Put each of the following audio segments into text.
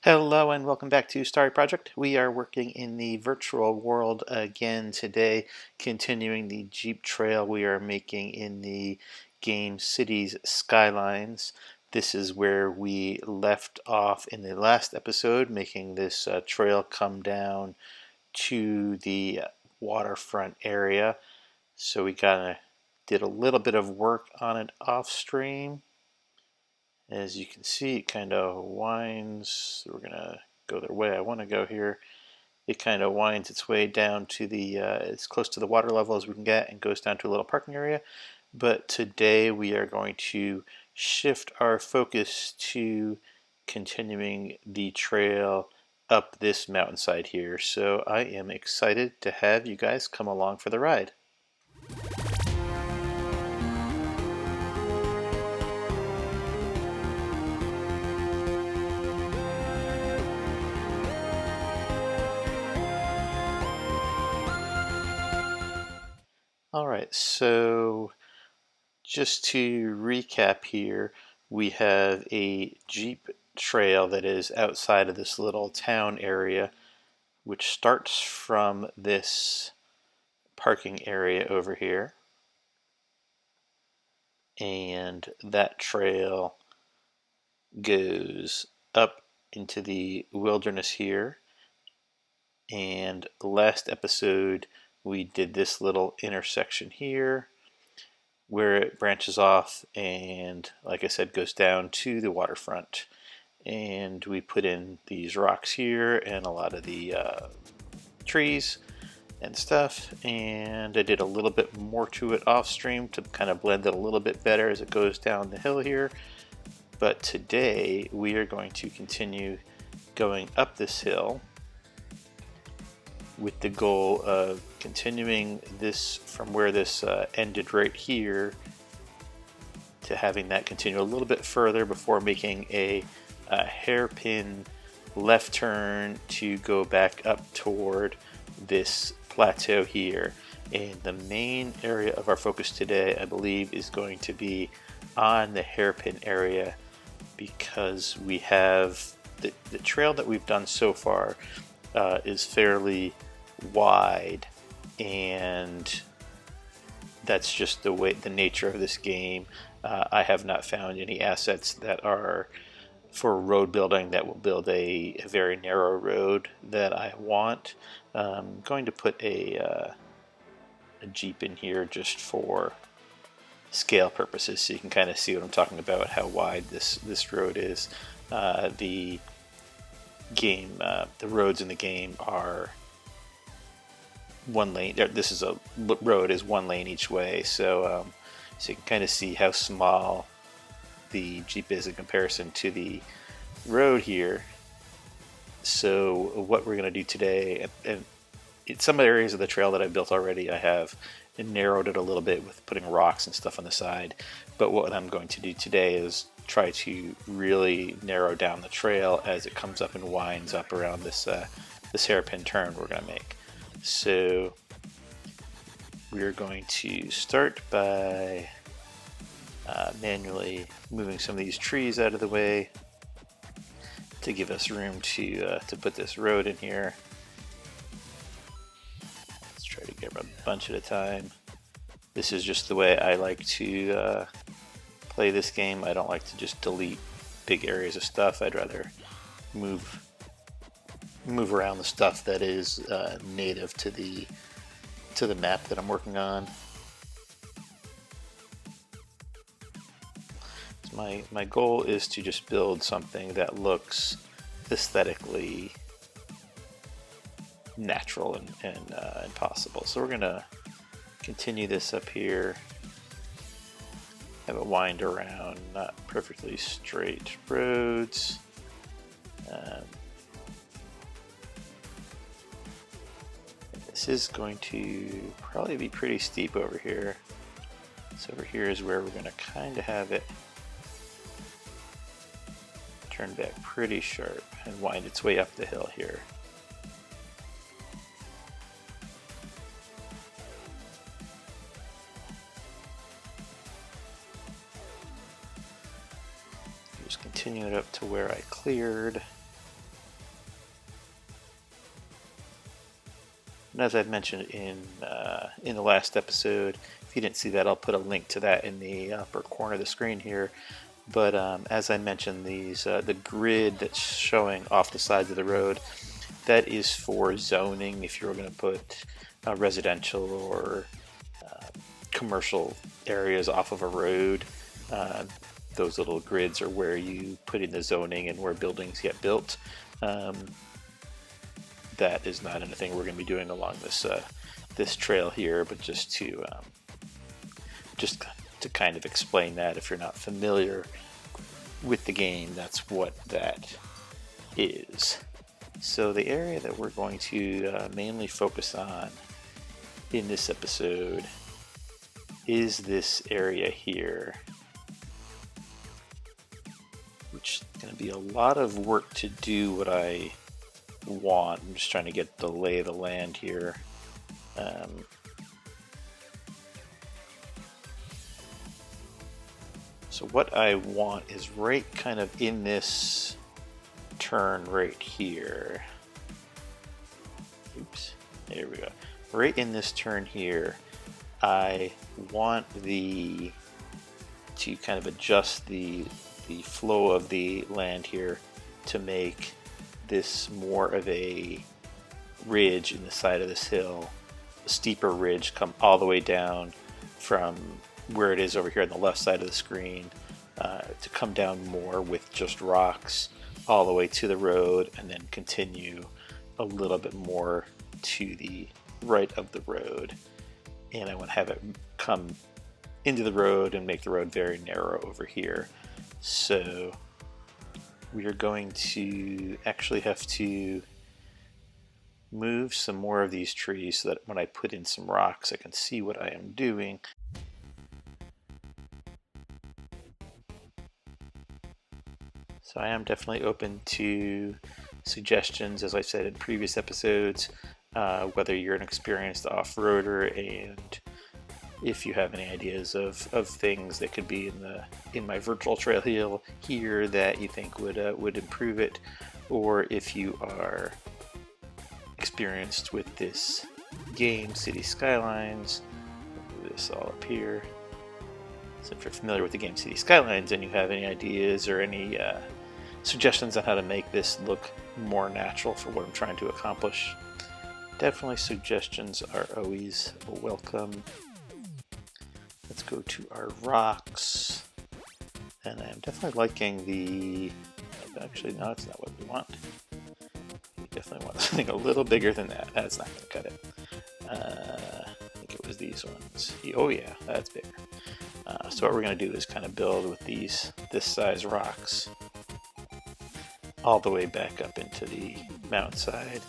Hello and welcome back to Starry Project. We are working in the virtual world again today, continuing the Jeep trail we are making in the game Cities Skylines. This is where we left off in the last episode, making this trail come down to the waterfront area. So we kind of did a little bit of work on it off stream. As you can see, it kind of winds. We're going to go the way I want to go here. It kind of winds its way down to as close to the water level as we can get and goes down to a little parking area. But today we are going to shift our focus to continuing the trail up this mountainside here. So I am excited to have you guys come along for the ride. All right, so just to recap here, we have a Jeep trail that is outside of this little town area, which starts from this parking area over here. And that trail goes up into the wilderness here. And last episode, we did this little intersection here where it branches off and, like I said, goes down to the waterfront. And we put in these rocks here and a lot of the trees and stuff, and I did a little bit more to it off stream to kind of blend it a little bit better as it goes down the hill here. But today we are going to continue going up this hill with the goal of continuing this from where this ended right here to having that continue a little bit further before making a hairpin left turn to go back up toward this plateau here. And the main area of our focus today, I believe, is going to be on the hairpin area, because we have the trail that we've done so far is fairly wide, and that's just the nature of this game. I have not found any assets that are for road building that will build a very narrow road that I want. I'm going to put a Jeep in here just for scale purposes, so you can kind of see what I'm talking about, how wide this road is. The roads in the game are one lane. This is a road is one lane each way, so you can kind of see how small the Jeep is in comparison to the road here. So what we're going to do today, and in some areas of the trail that I built already, I have narrowed it a little bit with putting rocks and stuff on the side. But what I'm going to do today is try to really narrow down the trail as it comes up and winds up around this hairpin turn we're going to make. So we're going to start by manually moving some of these trees out of the way to give us room to put this road in here. Let's try to get a bunch at a time. This is just the way I like to play this game. I don't like to just delete big areas of stuff. I'd rather move around the stuff that is native to the map that I'm working on. So my goal is to just build something that looks aesthetically natural and possible. So we're gonna continue this up here, have it wind around not perfectly straight roads. This is going to probably be pretty steep over here. So over here is where we're going to kind of have it turn back pretty sharp and wind its way up the hill here. Just continue it up to where I cleared. And as I've mentioned in the last episode, if you didn't see that, I'll put a link to that in the upper corner of the screen here. But as I mentioned, the grid that's showing off the sides of the road, that is for zoning. If you're going to put residential or commercial areas off of a road, those little grids are where you put in the zoning and where buildings get built. That is not anything we're going to be doing along this trail here, but just to kind of explain that if you're not familiar with the game, that's what that is. So the area that we're going to mainly focus on in this episode is this area here, which is going to be a lot of work to do what I want. I'm just trying to get the lay of the land here. So what I want is right kind of in this turn right here. Oops, there we go. Right in this turn here, I want to kind of adjust the flow of the land here to make this more of a ridge in the side of this hill, a steeper ridge come all the way down from where it is over here on the left side of the screen, to come down more with just rocks all the way to the road, and then continue a little bit more to the right of the road. And I want to have it come into the road and make the road very narrow over here. So we are going to actually have to move some more of these trees so that when I put in some rocks, I can see what I am doing. So I am definitely open to suggestions, as I said in previous episodes, whether you're an experienced off-roader, and if you have any ideas of things that could be in my virtual trail here that you think would improve it, or if you are experienced with this game, Cities Skylines. I'll move this all up here. So if you're familiar with the game Cities Skylines and you have any ideas or any suggestions on how to make this look more natural for what I'm trying to accomplish, definitely suggestions are always welcome. Let's go to our rocks. And I'm definitely liking the... Actually, no, that's not what we want. We definitely want something a little bigger than that. That's not going to cut it. I think it was these ones. Oh yeah, that's bigger. So what we're going to do is kind of build with this size rocks all the way back up into the mountainside.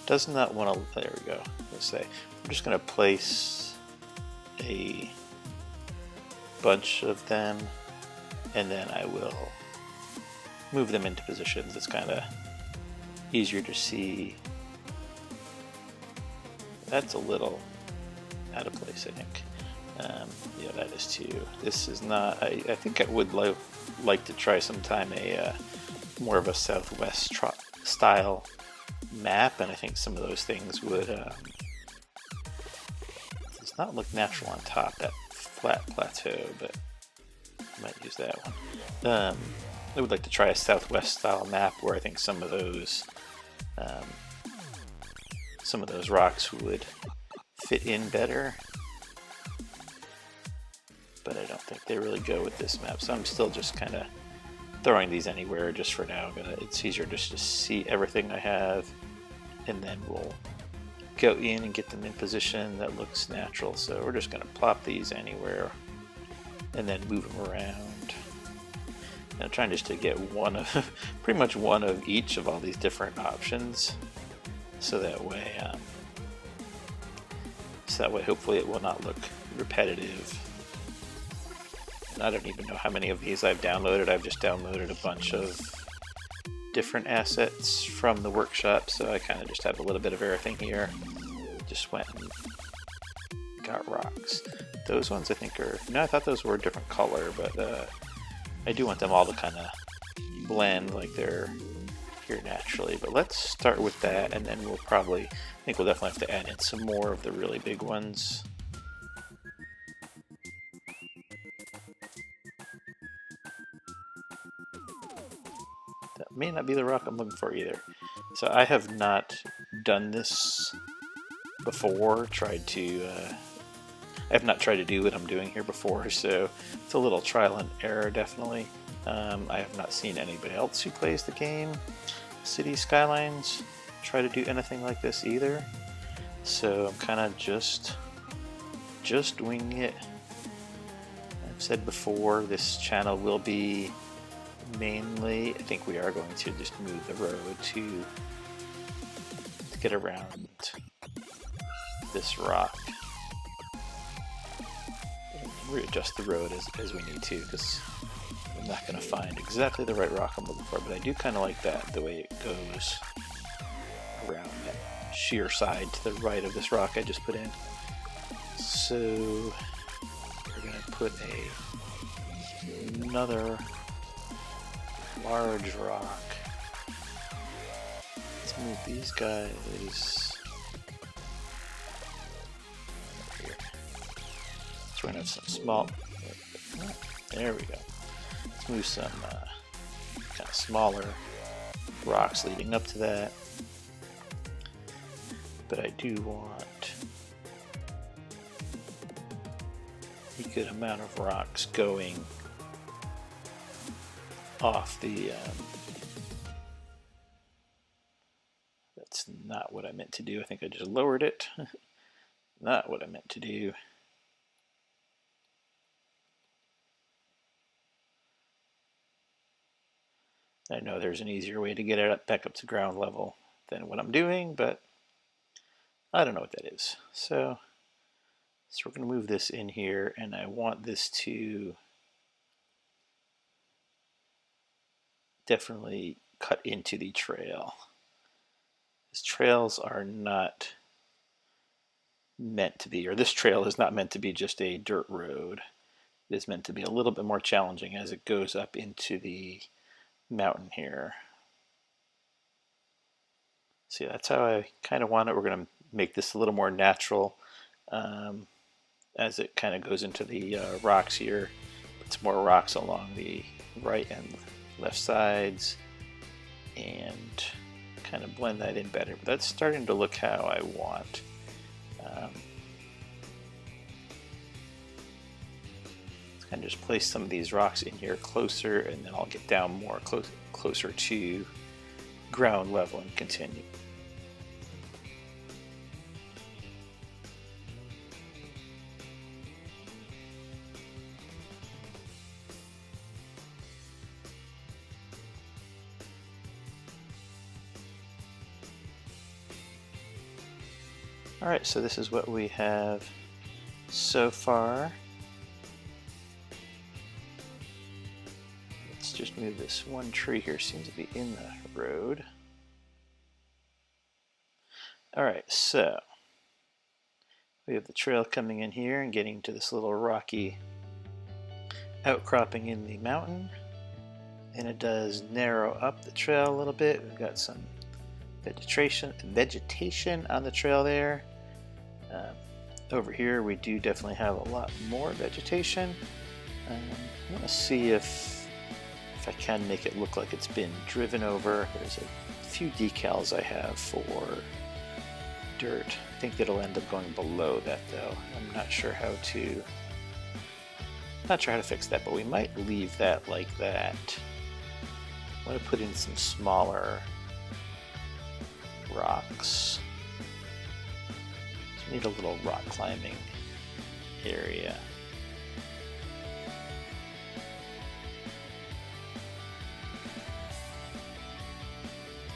Does not want to... There we go. Let's say I'm just going to place a bunch of them, and then I will move them into positions. It's kind of easier to see. That's a little out of place, I think. Yeah, that is too. This is not... I think I would like to try sometime a more of a Southwest style map, and I think some of those things would does not look natural on top, that flat plateau, but I might use that one. I would like to try a Southwest style map where I think some of those rocks would fit in better, but I don't think they really go with this map, so I'm still just kind of throwing these anywhere just for now. It's easier just to see everything I have, and then we'll go in and get them in position that looks natural. So we're just going to plop these anywhere and then move them around. And I'm trying just to get pretty much one of each of all these different options, so that way hopefully it will not look repetitive. I don't even know how many of these I've downloaded. I've just downloaded a bunch of different assets from the workshop, so I kind of just have a little bit of everything here. Just went and got rocks. Those ones I think are... No, I thought those were a different color, but I do want them all to kind of blend like they're here naturally, but let's start with that, and then we'll probably, I think we'll definitely have to add in some more of the really big ones. That may not be the rock I'm looking for either. So I have not done this before, I have not tried to do what I'm doing here before, so it's a little trial and error definitely. I have not seen anybody else who plays the game, Cities Skylines, try to do anything like this either. So I'm kind of just winging it. I've said before, this channel will be mainly, I think we are going to just move the road to get around this rock. And readjust the road as we need to, because I'm not going to find exactly the right rock I'm looking for, but I do kind of like that, the way it goes around that sheer side to the right of this rock I just put in. So we're going to put another large rock. Let's move these guys over here. So we're going to have some small, there we go. Let's move some kind of smaller rocks leading up to that. But I do want a good amount of rocks going off the that's not what I meant to do. I think I just lowered it. Not what I meant to do. I know there's an easier way to get it back up to ground level than what I'm doing, but I don't know what that is. So we're going to move this in here, and I want this to definitely cut into the trail. These trails are not meant to be, or this trail is not meant to be just a dirt road. It is meant to be a little bit more challenging as it goes up into the mountain here. See, that's how I kind of want it. We're going to make this a little more natural as it kind of goes into the rocks here. Put some more rocks along the right and left sides and kind of blend that in better. But that's starting to look how I want. Let's kind of just place some of these rocks in here closer, and then I'll get down more closer to ground level and continue. Alright, so this is what we have so far. Let's just move this one tree here, seems to be in the road. Alright, so we have the trail coming in here and getting to this little rocky outcropping in the mountain. And it does narrow up the trail a little bit. We've got some vegetation on the trail there. Over here we do definitely have a lot more vegetation. I want to see if I can make it look like it's been driven over. There's a few decals I have for dirt. I think that'll end up going below that though. I'm not sure how to fix that, but we might leave that like that. I want to put in some smaller rocks. So we need a little rock climbing area.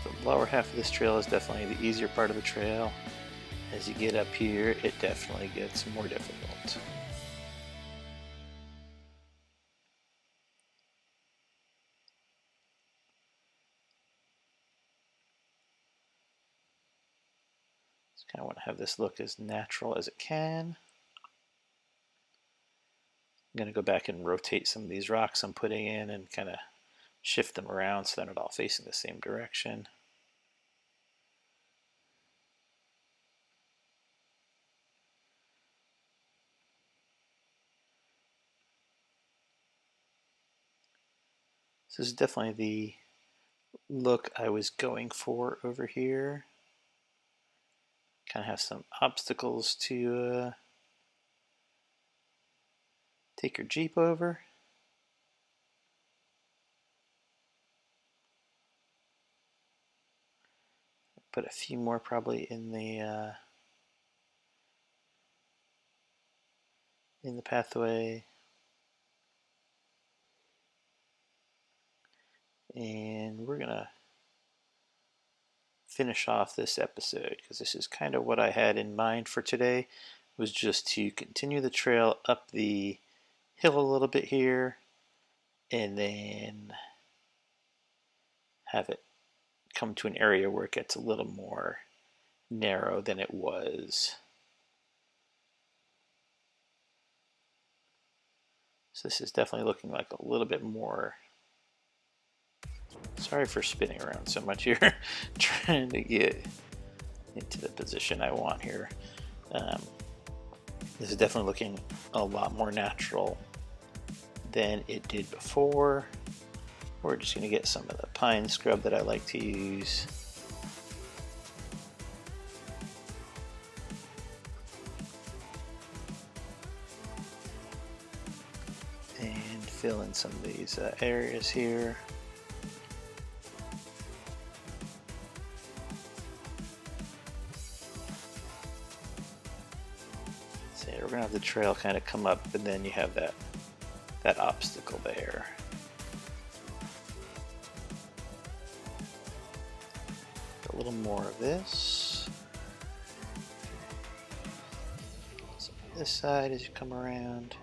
The lower half of this trail is definitely the easier part of the trail. As you get up here, it definitely gets more difficult. Kind of want to have this look as natural as it can. I'm going to go back and rotate some of these rocks I'm putting in and kind of shift them around so they're not all facing the same direction. This is definitely the look I was going for over here. Kind of have some obstacles to take your Jeep over. Put a few more probably in the pathway. And we're gonna finish off this episode because this is kind of what I had in mind for today, was just to continue the trail up the hill a little bit here and then have it come to an area where it gets a little more narrow than it was. So this is definitely looking like a little bit more. Sorry for spinning around so much here, trying to get into the position I want here. This is definitely looking a lot more natural than it did before. We're just going to get some of the pine scrub that I like to use. And fill in some of these areas here. So we're going to have the trail kind of come up, and then you have that obstacle there. A little more of this. Some on this side as you come around.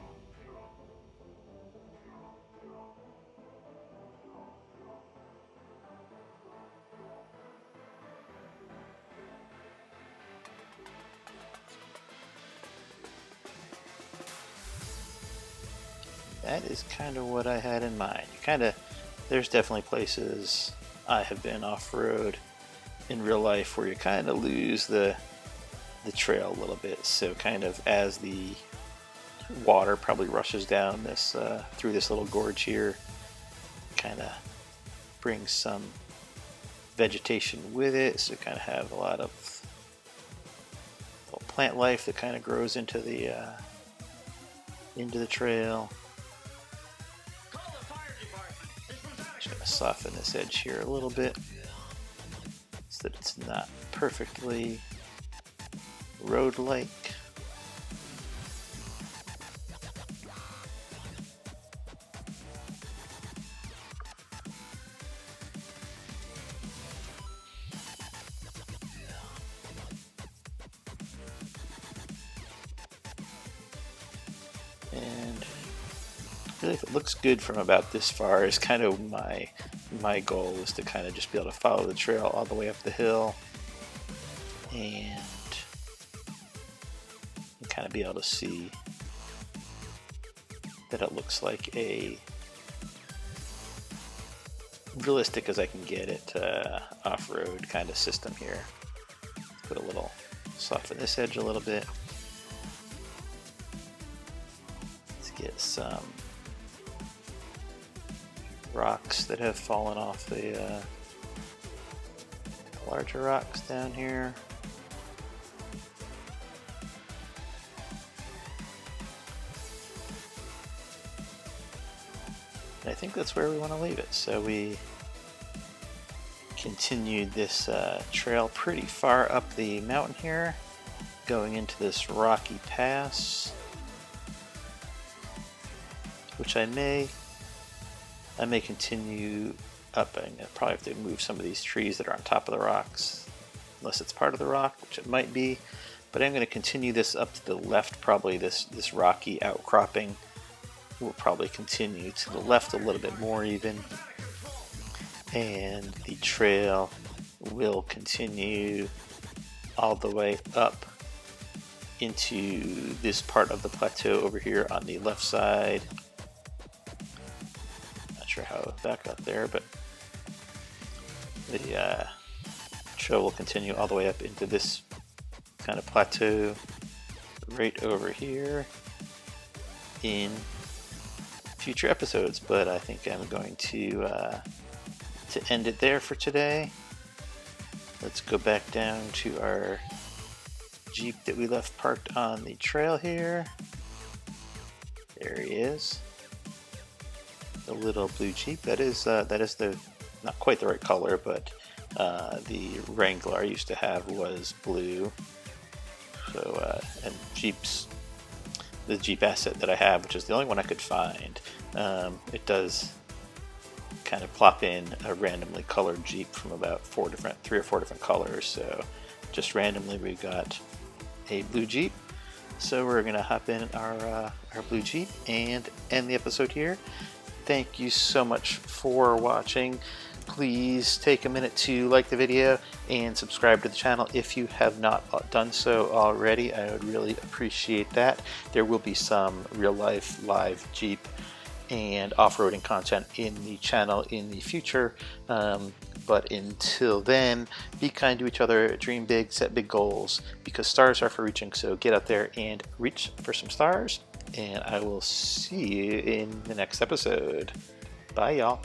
That is kind of what I had in mind. There's definitely places I have been off-road in real life where you kind of lose the trail a little bit. So kind of as the water probably rushes down this through this little gorge here, kind of brings some vegetation with it. So kind of have a lot of little plant life that kind of grows into the trail. Just gonna soften this edge here a little bit so that it's not perfectly road-like. And really, if it looks good from about this far, is kind of my goal, is to kind of just be able to follow the trail all the way up the hill and kind of be able to see that it looks like a realistic as I can get it off-road kind of system here. Put a little, soften this edge a little bit. Let's get some rocks that have fallen off the larger rocks down here. And I think that's where we want to leave it. So we continued this trail pretty far up the mountain here, going into this rocky pass, which I may continue up. I probably have to move some of these trees that are on top of the rocks, unless it's part of the rock, which it might be. But I'm going to continue this up to the left. Probably this rocky outcropping will probably continue to the left a little bit more even. And the trail will continue all the way up into this part of the plateau over here on the left side. Not sure how back up there, but the trail will continue all the way up into this kind of plateau right over here in future episodes. But I think I'm going to end it there for today. Let's go back down to our Jeep that we left parked on the trail here. There he is, the little blue Jeep. That is the not quite the right color, but the Wrangler I used to have was blue. So and the Jeep asset that I have, which is the only one I could find, it does kind of plop in a randomly colored Jeep from about 3 or 4 different colors. So just randomly we got a blue Jeep. So we're gonna hop in our blue Jeep and end the episode here. Thank you so much for watching. Please take a minute to like the video and subscribe to the channel if you have not done so already. I would really appreciate that. There will be some real life live Jeep and off-roading content in the channel in the future. But until then, be kind to each other, dream big, set big goals, because stars are for reaching. So get out there and reach for some stars, and I will see you in the next episode. Bye, y'all.